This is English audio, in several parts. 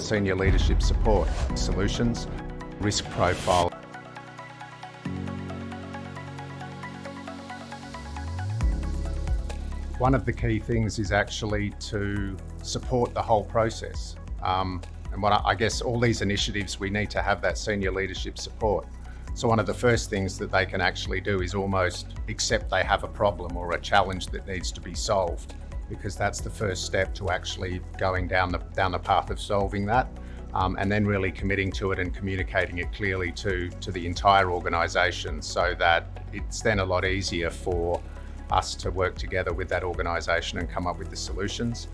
senior leadership support, solutions, risk profile. One of the key things is actually to support the whole process. I guess all these initiatives, we need to have that senior leadership support. So one of the first things that they can actually do is almost accept they have a problem or a challenge that needs to be solved, because that's the first step to actually going down the path of solving that, and then really committing to it and communicating it clearly to the entire organisation, so that it's then a lot easier for us to work together with that organisation and come up with the solutions.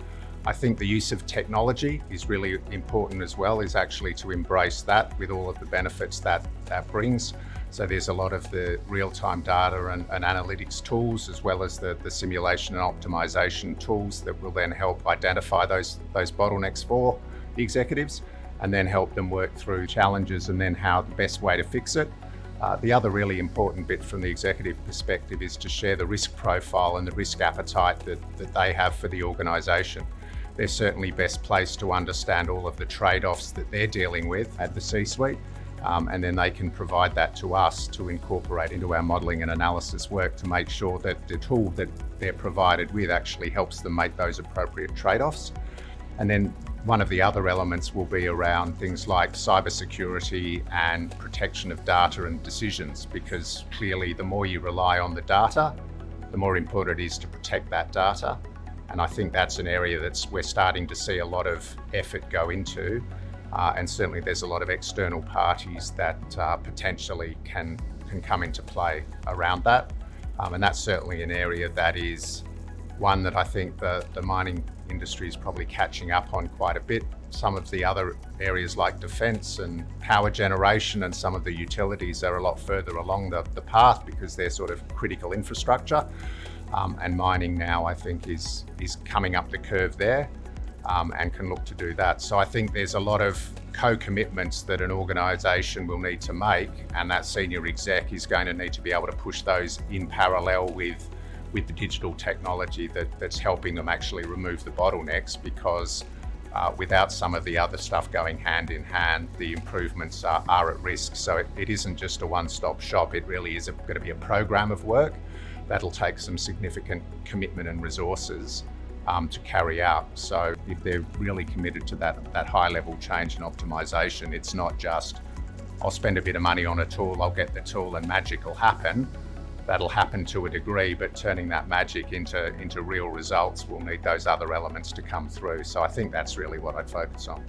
I think the use of technology is really important as well, is actually to embrace that with all of the benefits that brings. So there's a lot of the real-time data and analytics tools, as well as the simulation and optimisation tools that will then help identify those bottlenecks for the executives, and then help them work through challenges and then how the best way to fix it. The other really important bit from the executive perspective is to share the risk profile and the risk appetite that they have for the organisation. They're certainly best placed to understand all of the trade-offs that they're dealing with at the C-suite, and then they can provide that to us to incorporate into our modelling and analysis work to make sure that the tool that they're provided with actually helps them make those appropriate trade-offs. And then one of the other elements will be around things like cybersecurity and protection of data and decisions, because clearly the more you rely on the data, the more important it is to protect that data. And I think that's an area we're starting to see a lot of effort go into, and certainly there's a lot of external parties that potentially can come into play around that. And that's certainly an area that is one that I think the mining industry is probably catching up on quite a bit. Some of the other areas like defence and power generation and some of the utilities are a lot further along the path, because they're sort of critical infrastructure. And mining now, I think, is coming up the curve there, and can look to do that. So I think there's a lot of co-commitments that an organisation will need to make, and that senior exec is going to need to be able to push those in parallel with the digital technology that's helping them actually remove the bottlenecks, because without some of the other stuff going hand in hand, the improvements are at risk. So it isn't just a one-stop shop. It really is going to be a program of work that'll take some significant commitment and resources to carry out. So if they're really committed to that high-level change and optimisation, it's not just, I'll spend a bit of money on a tool, I'll get the tool and magic will happen. That'll happen to a degree, but turning that magic into real results will need those other elements to come through. So I think that's really what I'd focus on.